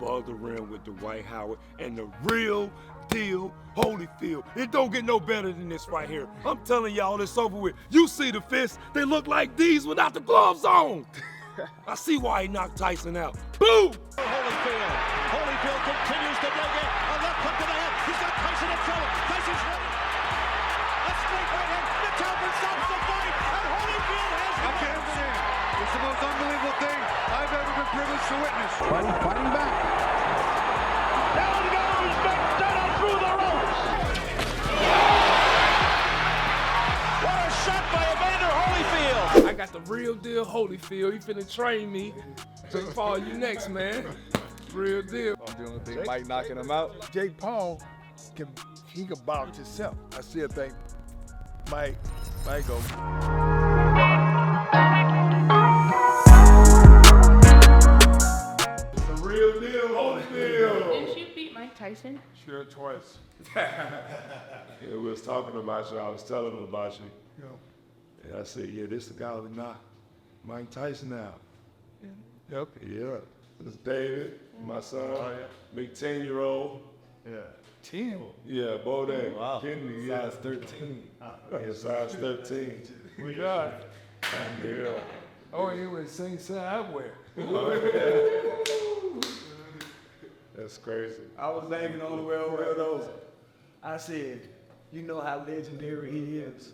Above the Rim with Dwight Howard and the real deal Holyfield. It don't get no better than this right here. I'm telling y'all, it's over with. You see the fists, they look like these without the gloves on. I see why he knocked Tyson out. Boom! Holyfield continues to dig in. A left hook to the head. He's got Tyson in trouble. Tyson's ready. A straight right hand. The Talbot stops the fight. And Holyfield has won. I can't stand it. It's the most unbelievable thing I've ever been privileged to witness. Fighting back. Down goes McDonough through the ropes. What a shot by Evander Holyfield. I got the real deal Holyfield. He finna train me. So Paul, you next, man. Real deal. I'm doing a thing, Mike knocking him out. Jake Paul can box himself. I still think Mike go. The real deal Holyfield. Didn't you beat Mike Tyson? Sure, twice. Yeah, we was talking about you. I was telling him about you. And I said, yeah, this the guy who knocked Mike Tyson out. Yep. Yeah. This is David, my son, big 10-year-old. Yeah. 10. Yeah, Bowden. Wow. Kennedy, Size 13. Yeah, size 13. We got it. Yeah. Oh, he was same size I wear. That's crazy. I was thinking on the way over those. I said, you know how legendary he is.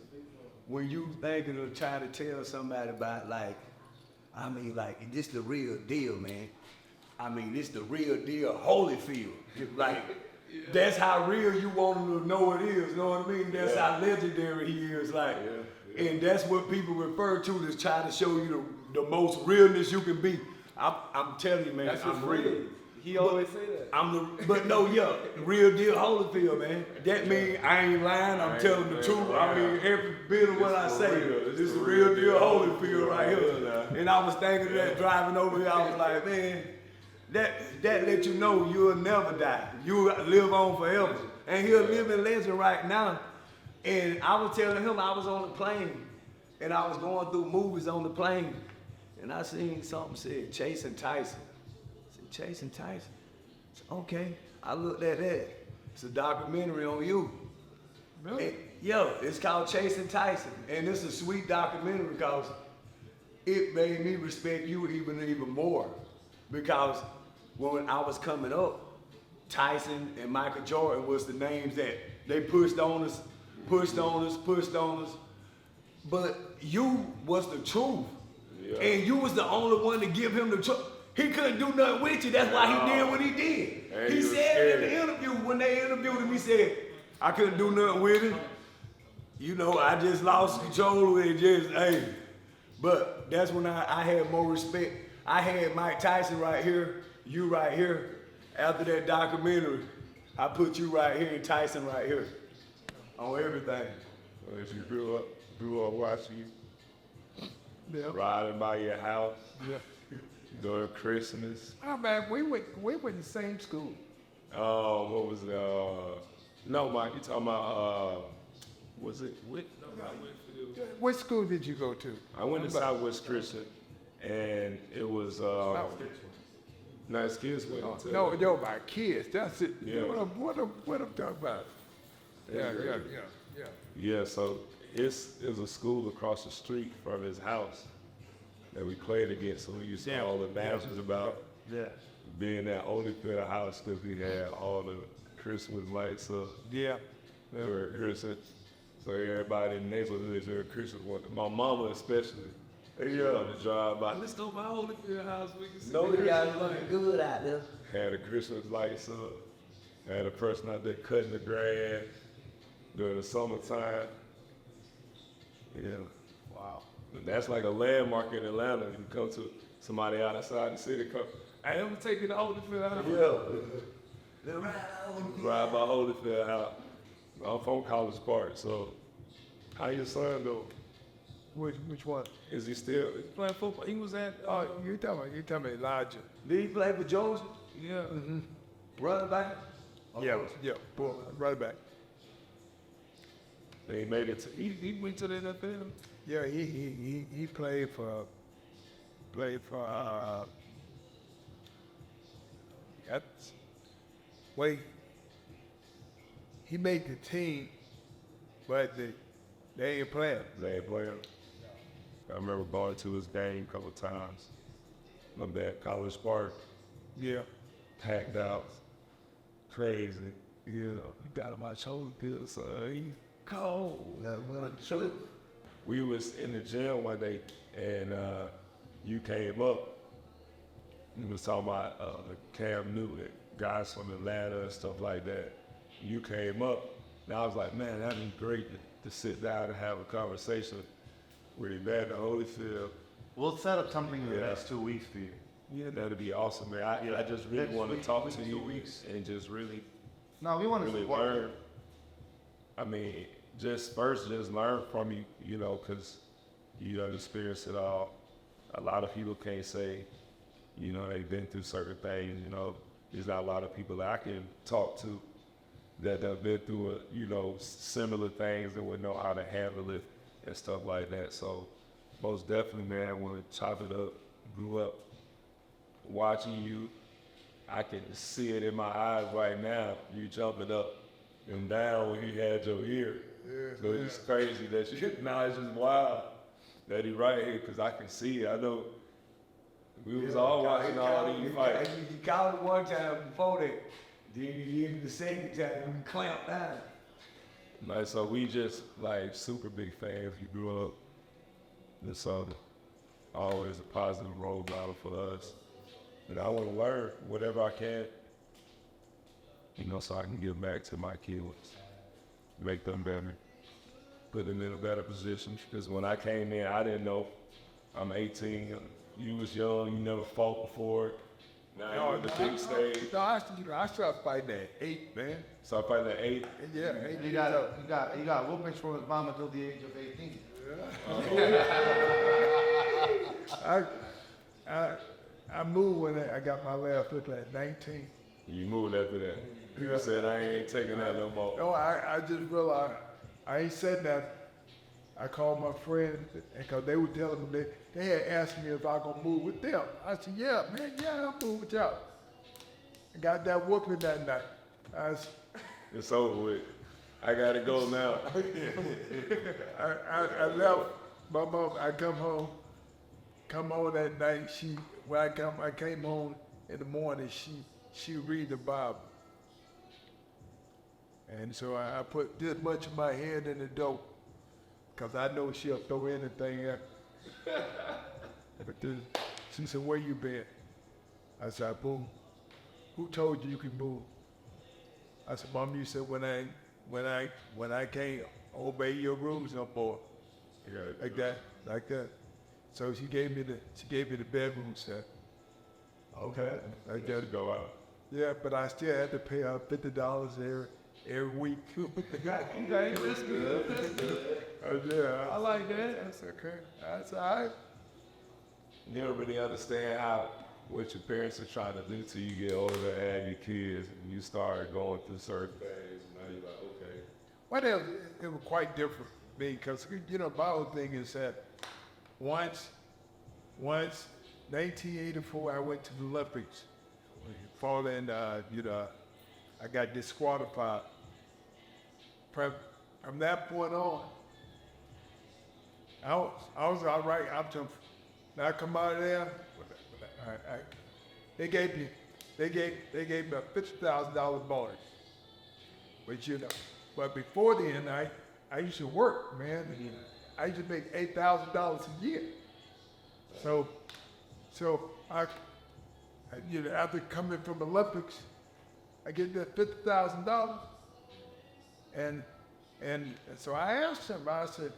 When you thinking of trying to tell somebody about like this the real deal, man. I mean, this the real deal Holyfield. Like, that's how real you want him to know it is, you know what I mean? That's how legendary he is, like. And that's what people refer to as trying to show you the most realness you can be. I'm telling you, man, That's I'm his real. He always say that. But no, real deal Holyfield, man. That means I ain't lying, I'm telling the truth. I mean, every bit of what I say, this is the real deal Holyfield right here. And I was thinking of that driving over here, I was like, man, that let you know you'll never die. You'll live on forever. And he's a living legend right now. And I was telling him I was on the plane, and I was going through movies on the plane, and I seen something said Chasing Tyson. Chasing Tyson. Okay, I looked at that. It's a documentary on you. Really? And, it's called Chasing Tyson, and it's a sweet documentary because it made me respect you even more. Because when I was coming up, Tyson and Michael Jordan was the names that they pushed on us. But you was the truth, and you was the only one to give him the truth. He couldn't do nothing with you. That's why he did what he did. And He he was said in the scared. interview, when they interviewed him, he said, I couldn't do nothing with him. You know, I just lost control of it, hey. But that's when I had more respect. I had Mike Tyson right here, you right here. After that documentary, I put you right here and Tyson right here on everything. Well, if you grew up watching you, riding by your house, during Christmas. Oh man, we went in the same school. What was it? No, Mike, you talking about, was it Whit? No, not Whitfield. What school did you go to? I went to Southwest Christian, and it was, nice kids went to. No, my kids. That's it. Yeah. What I'm talking about. Yeah. Yeah, so it was a school across the street from his house that we played against, so we used to all the matches about being at Holyfield house because we had all the Christmas lights up. For Christmas. So everybody in the neighborhood during Christmas, my mama especially, to drive by. Let's go by Holyfield house. We can see No, the you guys Christmas looking lights." good out there. Had the Christmas lights up. Had a person out there cutting the grass during the summertime. Yeah. Wow. That's like a landmark in Atlanta. You come to somebody outside the city, come, hey, I'm gonna take you to Holyfield house. Ride by Holyfield house. I'm from College Park, so how your son doing? Which one? Is he still playing football? He was at. Oh, you talking about Elijah? Did he play for Georgia? Yeah. Running back? Yeah, boy, right back. He made it to. He went to the NFL. Yeah, he played for That's wait. He made the team, but they ain't playing. They ain't playing. I remember going to his game a couple of times. My bad, College Park, Yeah. packed out, crazy. You know, he got him my shoulder good, son. He cold. We was in the gym one day, and you came up. You was talking about Cam Newton, guys from Atlanta and stuff like that. You came up, and I was like, man, that'd be great to sit down and have a conversation with Evander Holyfield. We'll set up something in the next 2 weeks for you. Yeah, that'd be awesome, man. I just really Next want to week, talk week, to 2 you weeks. and just really, No, we want to really support learn. I mean, just learn from you, you know, because you done experienced it all. A lot of people can't say, you know, they've been through certain things, you know. There's not a lot of people that I can talk to that have been through, you know, similar things and would know how to handle it and stuff like that. So most definitely, man, I want to chop it up. Grew up watching you. I can see it in my eyes right now. You jumping up and down when you had your ear. So it's crazy that you, now it's just wild that he right here, because I can see it. I know we was all watching all these fights. He called it one time before that. Then he gave me the second time and clamped down. Like, so we just like super big fans. We grew up. And so always a positive role model for us. And I want to learn whatever I can, you know, so I can give back to my kids, make them better, put them in a better position. Because when I came in, I didn't know. I'm 18. You was young. You never fought before. Now you're on the big stage. No, I started fighting at 8, man. So I fighted at 8. Yeah, 8 You got whoopings from his mom until the age of 18. I moved when I got my last foot at 19. You moved after that. You said I ain't taking that no more. No, I just realized I ain't said that. I called my friend because they were telling me they had asked me if I was gonna move with them. I said, yeah, man, yeah, I'll move with y'all. I got that whooping that night. It's over with. I gotta go now. I left my mom. I come home that night. I came home in the morning. She read the Bible, and so I put this much of my hand in the door, cause I know she'll throw anything at me. But she said, "Where you been?" I said, "Boom. Who told you could move?" I said, "Mom, you said when I can't obey your rules no more." Yeah, like that. So she gave me the bedroom set. okay. I got Gotta go out. Yeah, but I still had to pay her $50 every week. Okay, that's good. That's good. I Yeah. like that. That's okay. That's all right. You don't really understand what your parents are trying to do till you get older and have your kids and you start going through certain things. And now you're like, okay. Well, it was quite different for me because, you know, my whole thing is that once, 1984, I went to the Olympics. Falling, I got disqualified. From that point on, I was all right. Now I come out of there. They gave me a $50,000 bonus. But before then, I used to work, man. I used to make $8,000 a year. So I after coming from the Olympics, I get that $50,000, and so I asked them. I said,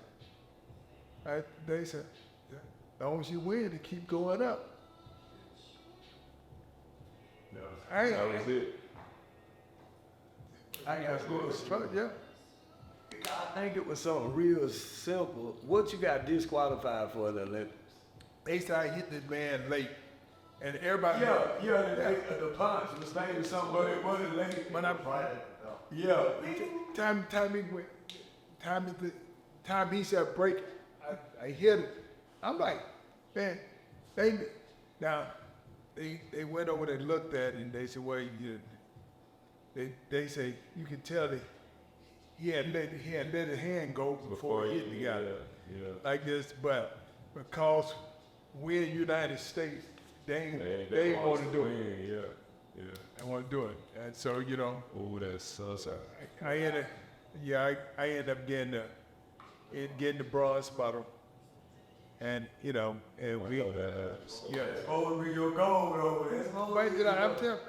they said, as long as you win, it keep going up. No, I- that was it. I got to Yeah. I think it was something real simple. What you got disqualified for the Olympics? They said I hit the man late, and everybody. The punch, maybe something, but it wasn't late. When I Yeah. time he said break, I hit it. I'm like, man, now they went over there and looked at it, and they said, well, they say you can tell that he had let his hand go before he hit the guy. Like this, but because we're in the United States, they ain't want to do it. They want to do it, and so Oh, that's so sad. I ended up getting the bronze medal, and and we Oh, we your gold over there. But I'm telling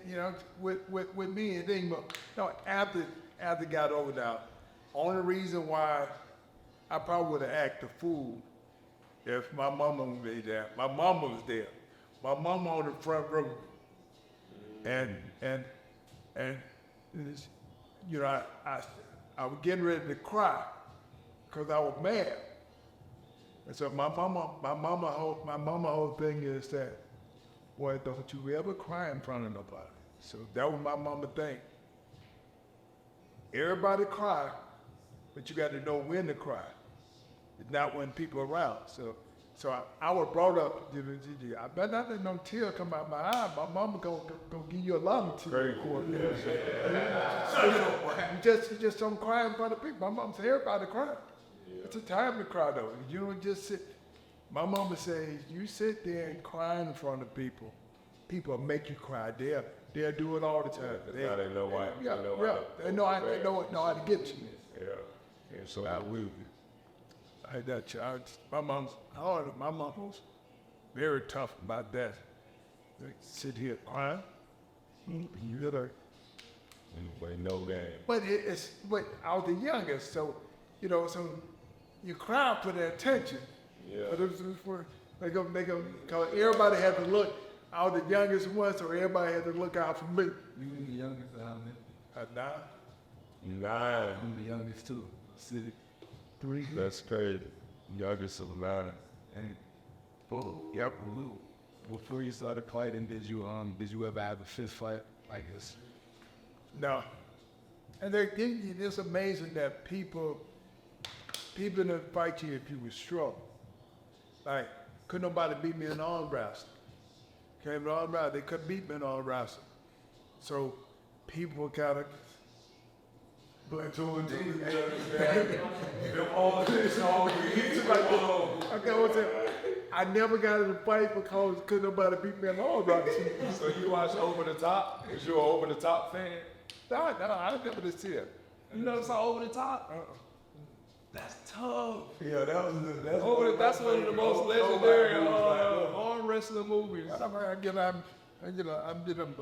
you, with me, it ain't. No, after I got over now, only reason why I probably would have acted a fool if my mama was there. My mama was there. My mama on the front row, and it's, I was getting ready to cry because I was mad. And so my mama whole thing is that, boy, don't you ever cry in front of nobody. So that was my mama thing. Everybody cry, but you got to know when to cry. It's not when people are around. So I was brought up, I bet not let no tear come out my eye. My mama gonna give you a lot of tears. You just don't cry in front of people. My mama said everybody cry. It's a time to cry though. You don't just sit. My mama says you sit there and cry in front of people. People make you cry. They'll do it all the time. They know why. They know how to get you. Yeah. And so I will be. I had that child. My mom was very tough about that. They sit here crying. You gotta. Anyway, no game. But but I was the youngest, so so you cry for their attention. Yeah. But it was for cause everybody had to look. I was the youngest one, so everybody had to look out for me. You the youngest out there? 9. I'm the youngest too. City 3. That's crazy. Youngest of 9. And before you started fighting, did you ever have a fist fight like this? No. And it's amazing that people didn't fight you if you were strong. Like, couldn't nobody beat me in arm wrestling. Came to arm wrestling, they couldn't beat me in arm wrestling. So people kind of platoon team. I never got in a fight because couldn't nobody beat me in arm wrestling. So you watch Over the Top? Is you an Over the Top fan? No, I never see it. You never saw Over the Top? That's tough. Yeah, That's one of the most legendary arm wrestling movies.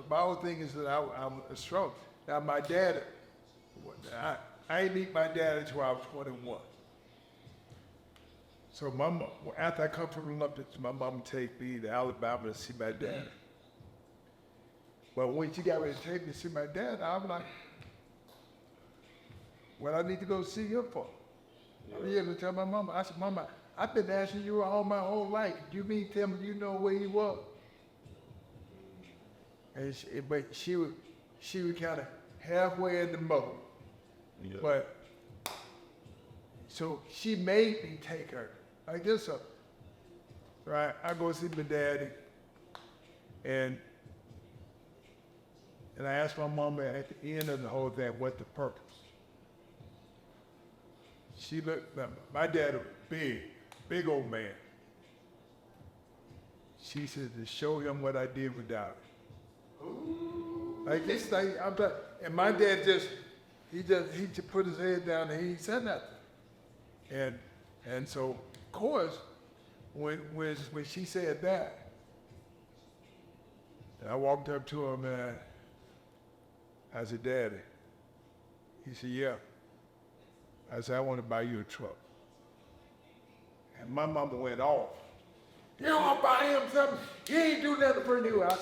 My whole thing is that I'm strong. Now my dad, I didn't meet my dad until I was 21. So after I come from the Olympics, my mom take me to Alabama to see my dad. But when she got ready to take me to see my dad, I was like, what I need to go see him for? I was able to tell my mama. I said, Mama, I've been asking you all my whole life. You mean tell me you know where he was? And she was kind of halfway in the middle. Yeah. But so she made me take her like this. Right, I go see my daddy, and I asked my mama at the end of the whole thing what the purpose. She looked, my dad was big old man. She said to show him what I did without him. Like this thing, and my dad he just put his head down and he said nothing. And so of course, when she said that, and I walked up to him and I said, Daddy. He said, yeah. I said, I want to buy you a truck. And my mama went off. You don't want to buy him something? He ain't do nothing for you. I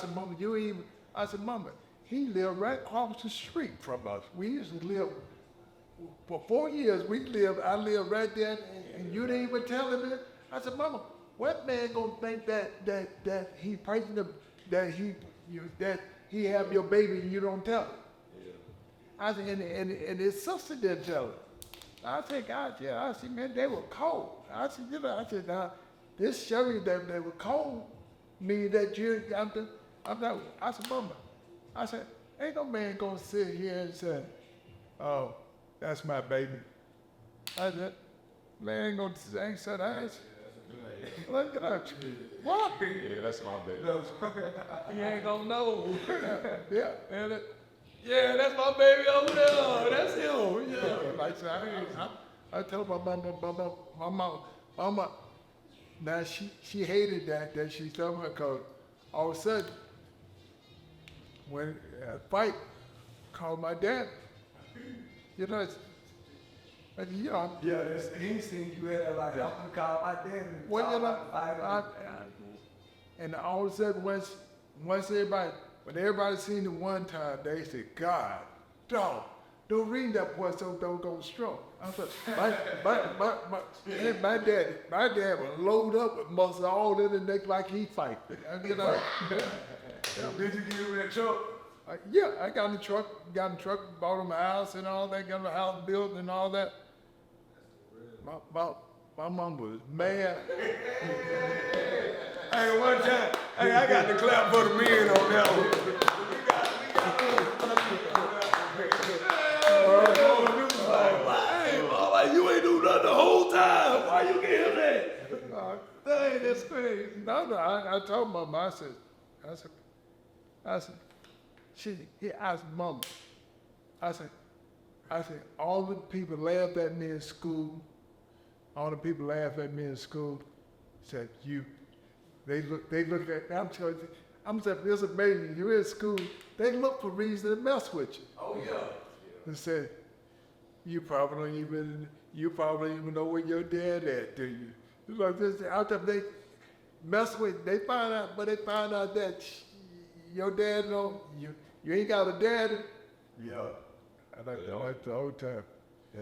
said, Mama, he lived right across the street from us. We used to live, for 4 years, I lived right there, and you didn't even tell him it. I said, Mama, what man gonna think that he pregnant, that he have your baby and you don't tell him? Yeah. I said, and his sister didn't tell him. I said, God, yeah. I said, man, they were cold. I said, this show you that they were cold. me that year, I said, Mama, I said, ain't no man gonna sit here and say, oh, that's my baby. I said, man ain't gonna say that. Look at you. What? Yeah, that's my baby. He ain't gonna know. Yeah. Yeah, that's my baby over there. That's him. Yeah. Like I said, I tell my mama, now she hated that she told me because all of a sudden, when a fight, called my dad, you know, Yeah, he seen you had like, I'm gonna call my dad. well, you know, and all of a sudden, once everybody seen it one time, they said, God, dog, don't ring that boy so don't go stroke. I said, my dad was loaded up with muscle all in the neck like he fight. You know. Did you give him that truck? Yeah, I got in the truck, bought him a house and all that, got him a house built and all that. My mom was mad. Hey, one time, hey, I got to clap for the men on that one. Hey, Mama, you ain't do nothing the whole time. Why you give that? Dang, that's crazy. No, I told Mama, I said, he asked Mama, I said, all the people laughed at me in school. All the people laughed at me in school. Said, they looked at me. I'm saying, it's amazing. You're in school. They look for reason to mess with you. Oh, yeah. And said, you probably don't even know where your dad at, do you? It's like this, out there, they mess with, they find out that your dad you ain't got a daddy. Yeah. I like the whole time. Yeah,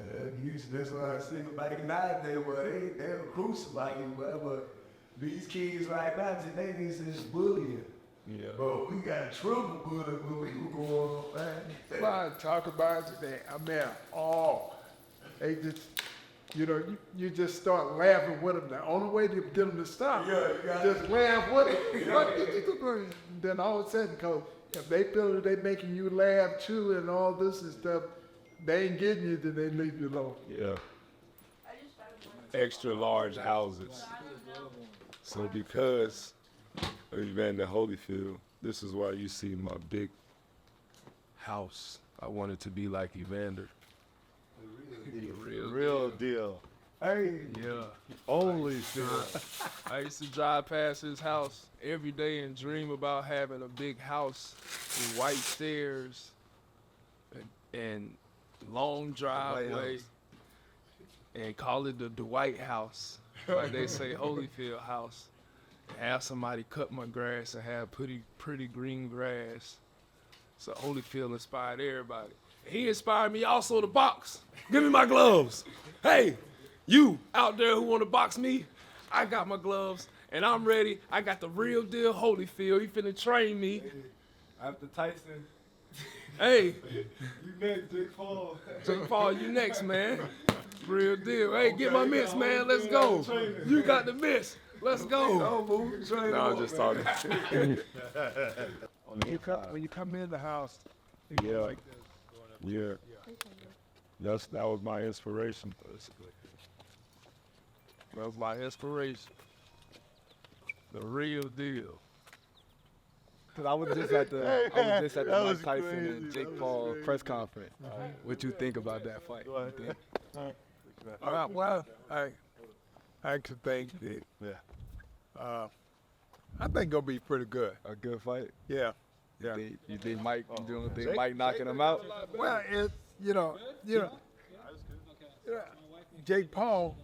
that's what I see back in the day, they were crucifying whatever. These kids right now today, this is bullying. Yeah. But we got trouble bullying when we were going on, man. Well, I talk about it today. I mean, they just, you just start laughing with them. The only way to get them to stop, just laugh with it. What did you do? Then all of a sudden, because if they feel that they making you laugh too and all this and stuff, they ain't getting you, then they leave you alone. Yeah. Extra large houses. So because of Evander Holyfield, this is why you see my big house. I wanted to be like Evander. Real deal. Hey, Yeah. Holyfield. I used to drive past his house every day and dream about having a big house with white stairs and long driveway and call it the Dwight house, like they say Holyfield house. Have somebody cut my grass and have pretty green grass. So Holyfield inspired everybody. He inspired me also to box. Give me my gloves. Hey, you out there who want to box me, I got my gloves and I'm ready. I got the real deal Holyfield. He finna train me. after Tyson, Hey, you next, Jake Paul. Jake Paul, you next, man. Real deal. Hey, get my mitts, man. Let's go. You got the mitts. Let's go. No, I'm just talking. When you come in the house, Yeah. Yeah. That was my inspiration. That was my inspiration. The real deal. Cause I was just at the Mike Tyson and Jake Paul press conference. What you think about that fight? well, I could think that. I think it'll be pretty good. A good fight. Yeah. You think Mike Mike knocking him out? Well, it's Jake Paul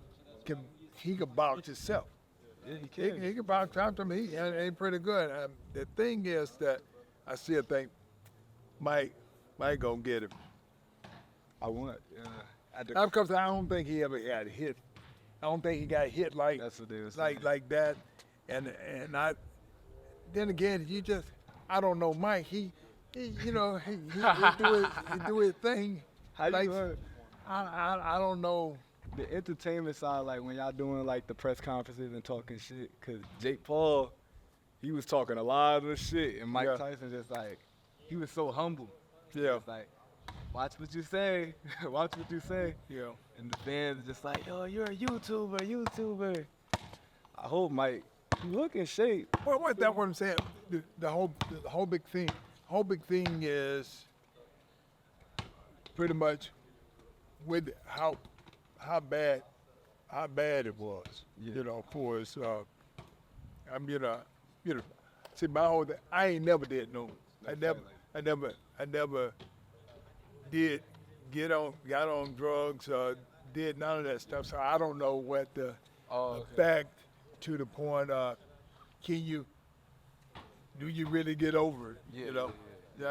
can box himself. Yeah, he can. He can box out to me, and he's pretty good. The thing is that I still think Mike gonna get him. I want. Because I don't think he ever got hit. I don't think he got hit like That's what they was saying. like that. And I. Then again, I don't know Mike. He do his thing. How like, you heard? I don't know. The entertainment side, like when y'all doing like the press conferences and talking shit, cause Jake Paul, he was talking a lot of shit, and Mike Tyson just like, he was so humble. Yeah. It's like, watch what you say, watch what you say. Yeah. And the fans just like, yo, you're a YouTuber. I hope Mike, you look in shape. Well, that's what I'm saying. The whole big thing is pretty much with how bad it was. You know, for us. See, my whole thing, I ain't never did no. I never did got on drugs, did none of that stuff. So I don't know what the fact to the point of do you really get over it? Yeah,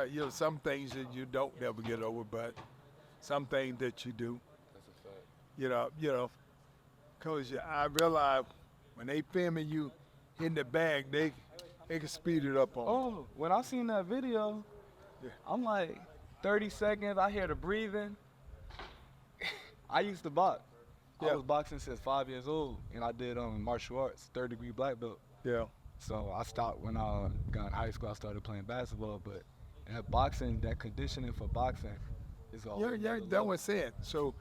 you know, some things that you don't never get over, but some things that you do. That's a fact. You know, cause I realize when they filming you in the bag, they can speed it up on. Oh, when I seen that video, I'm like, 30 seconds, I hear the breathing. I used to box. I was boxing since 5 years old, and I did martial arts, third-degree black belt. Yeah. So I stopped when I got in high school. I started playing basketball, but that boxing, that conditioning for boxing is all. Yeah, that was said. So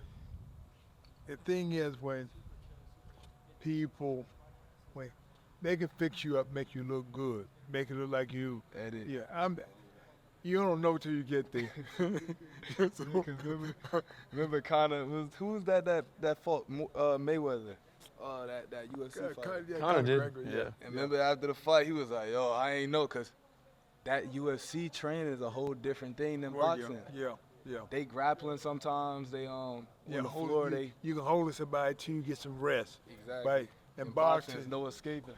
the thing is, when they can fix you up, make you look good, make it look like you. Edit. Yeah, you don't know till you get there. Remember Conor, who was that fought Mayweather? Oh, that UFC fight. Conor did. Yeah. And remember after the fight, he was like, yo, I ain't know, because that UFC training is a whole different thing than boxing. Yeah. They grappling sometimes, they on the floor, you can hold somebody till you get some rest. Exactly. Right. And in boxing, there's no escaping.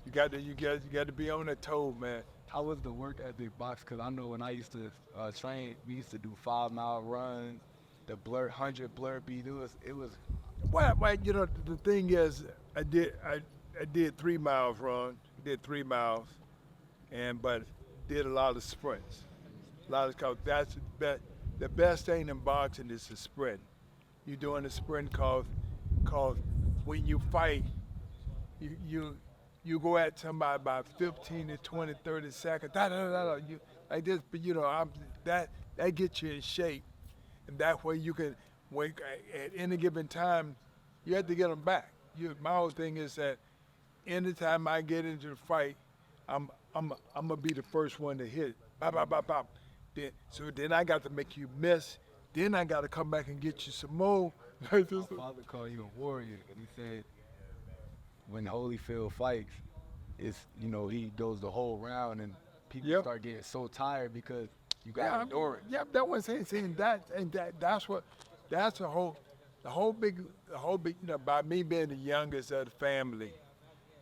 you got to be on the toe, man. How was the work ethic box? Because I know when I used to train, we used to do 5-mile runs, the 100 blur beat. It was. Well, you know, the thing is, I did 3 miles run, did 3 miles, but did a lot of sprints. Cause that's the best thing in boxing is the sprint. You're doing the sprint cause when you fight, you go at somebody about 15 to 20, 30 seconds. You like this, but you know, that gets you in shape, and that way you can. At any given time, you have to get them back. My whole thing is that anytime I get into the fight, I'm gonna be the first one to hit it. Bop, bop, bop, bop. Then I got to make you miss. Then I got to come back and get you some more. My father called you a warrior, and he said when Holyfield fights, he goes the whole round, and people start getting so tired because you got to endure it. Yeah, that was saying that, and that's the whole big, you know, by me being the youngest of the family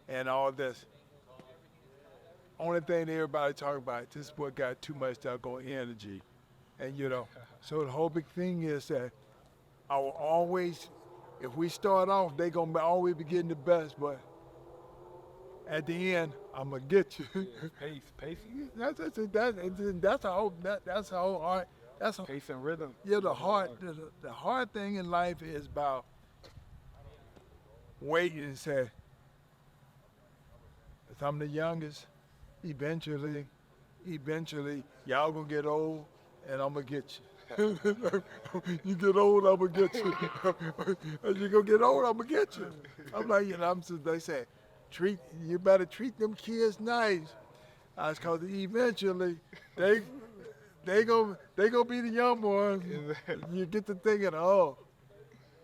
and all this. Only thing everybody talk about, this boy got too much doggone energy. And you know, so the whole big thing is that I will always, if we start off, they gonna always be getting the best, but at the end, I'm gonna get you. Pace. That's a whole art. That's a Pace and rhythm. Yeah, the hard thing in life is about waiting and say, if I'm the youngest, eventually, y'all gonna get old, and I'm gonna get you. You get old, I'm gonna get you. As you gonna get old, I'm gonna get you. I'm like, you know, they say, you better treat them kids nice. That's cause eventually they gonna be the young ones. You get to thinking, oh,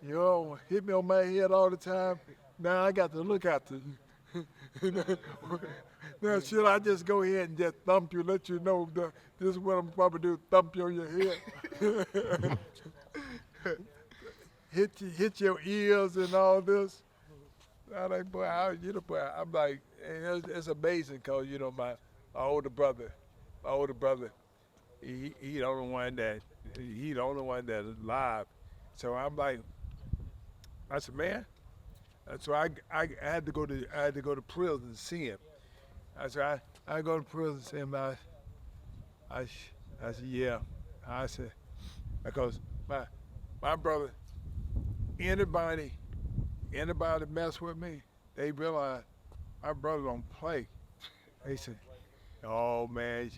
you know, hit me on my head all the time. Now I got to look after you. Now, should I just go ahead and just thump you, let you know that this is what I'm probably do, thump you on your head? hit your ears and all this. I'm like, boy, I'm like, it's amazing because, you know, my older brother, he the only one that is alive. So I'm like, I said, man. So I had to go to prison and see him. I said, I go to prison and see him. I said, yeah. I said, because my brother, anybody mess with me, they realize my brother don't play. They said, "Oh man,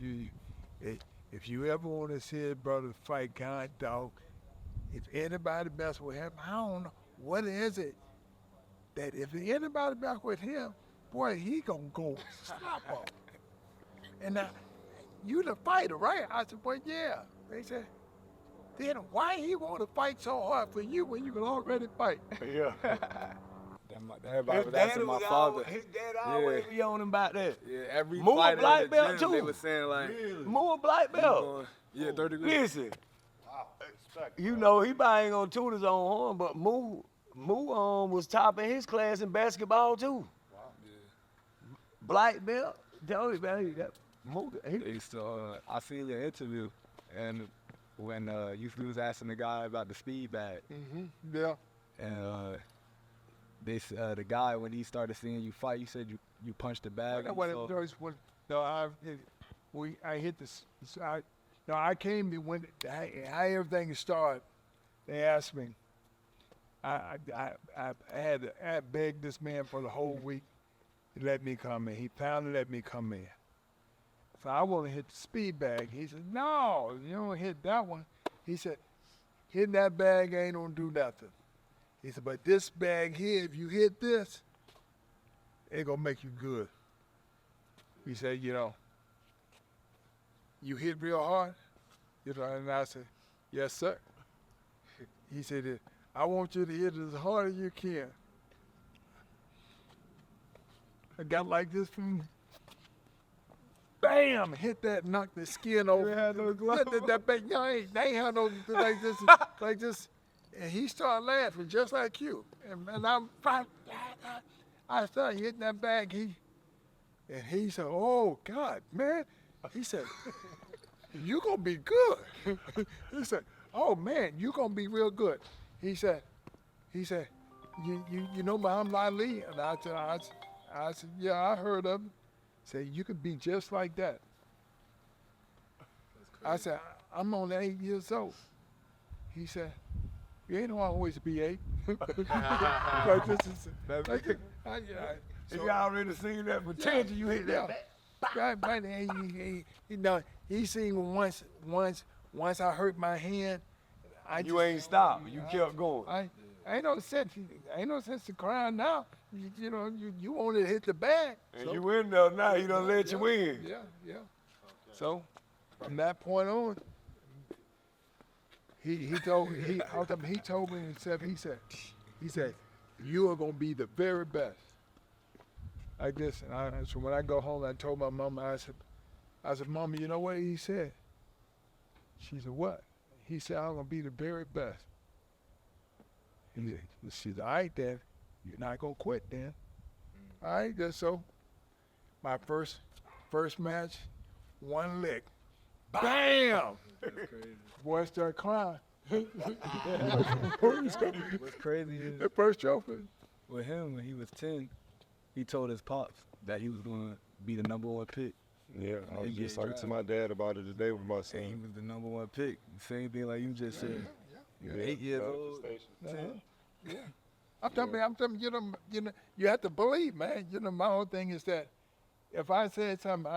if you ever want to see a brother fight, God, dog, if anybody mess with him, I don't know what is it that if anybody mess with him, boy, he gonna go slap him." And now, you the fighter, right? I said, "Well, yeah." They said, "Then why he want to fight so hard for you when you can already fight?" Yeah. Everybody was asking my father. His dad always be on him about that. Yeah, every Move fighter black in the belt gym, they too. was saying like, More black belt. going, yeah, 30 degrees. Listen, you know, he probably ain't gonna toot his own horn, but Moo was top in his class in basketball too. Wow. Yeah. Black belt. Tell me, man, They used to, I seen the interview, and when you was asking the guy about the speed bag, Yeah. and the guy, when he started seeing you fight, you said you punched the bag. That wasn't those when I hit this. I came to when how everything started. They asked me. I had begged this man for the whole week to let me come in. He finally let me come in. So I want to hit the speed bag. He said, "No, you don't hit that one." He said, "Hitting that bag ain't gonna do nothing." He said, "But this bag here, if you hit this, it's gonna make you good." He said, "You hit real hard?" And I said, "Yes, sir." He said, "I want you to hit as hard as you can." I got like this from bam, hit that, knocked the skin over. You had no glove. They ain't had no like this, like this. And he started laughing just like you. And I started hitting that bag. And he said, "Oh God, man." He said, "You gonna be good." He said, "Oh man, you gonna be real good." He said, "You know Muhammad Ali?" And I said, "Yeah, I heard of him." Say, "You could be just like that." I said, "I'm only 8 years old." He said, "You ain't gonna always be 8. Like this is, You already seen that potential. You hit that. Right, he seen once I hurt my hand. You ain't stopped. You kept going. Ain't no sense to crying now. You wanted to hit the bag. And you in there now. He done let you win. Yeah. So from that point on, he told me himself. He said, "You are gonna be the very best." Like this. And so when I go home, I told my mama. I said, "Mama, you know what he said?" She said, "What?" He said, "I'm gonna be the very best." She said, "All right, then. You're not gonna quit then." All right, then. So my first match, one lick, bam! Boy started crying. What's crazy is The first trophy. with him, when he was 10, he told his pops that he was going to be the #1 pick. Yeah, I was He just get talking to my dad about it today with my And he son. was the #1 pick. Same thing like you just said. You're 8 years old. 10. I'm telling you, you have to believe, man. My whole thing is that if I said something,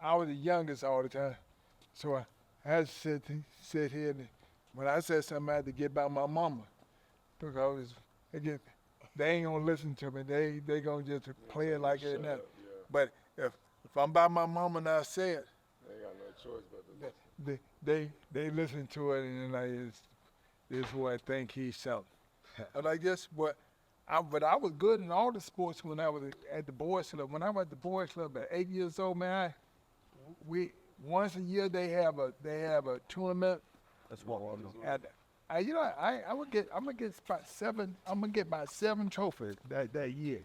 I was the youngest all the time, so I had to sit here. And when I said something, I had to get by my mama, because again, they ain't gonna listen to me. They gonna just play it like it and that. But if I'm by my mama and I say it, They ain't got no choice but to they listen to it, and like this is what I think he's selling. And like this, but I was good in all the sports when I was at the boys club. When I was at the boys club at 8 years old, man, we once a year they have a tournament. That's what I'm doing. And I'm gonna get about 7 trophies that year.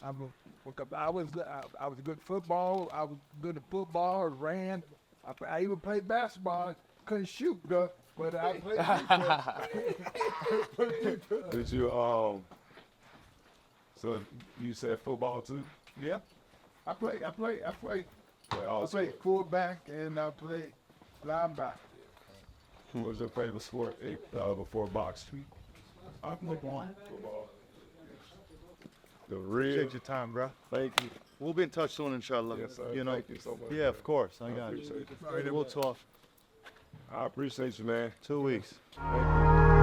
I was good at football. I was good at football. Ran. I even played basketball. Couldn't shoot though, but I played. Did you so you said football too? Yeah, I played All fullback and I played linebacker. What was your favorite sport before boxing? I played one. The real. Appreciate your time, bro. Thank you. We'll be in touch soon, inshallah. Yes, sir. You know. Thank you so much. Yeah, of course. I got appreciate you. it. We'll talk. I appreciate you, man. 2 weeks. Thank you.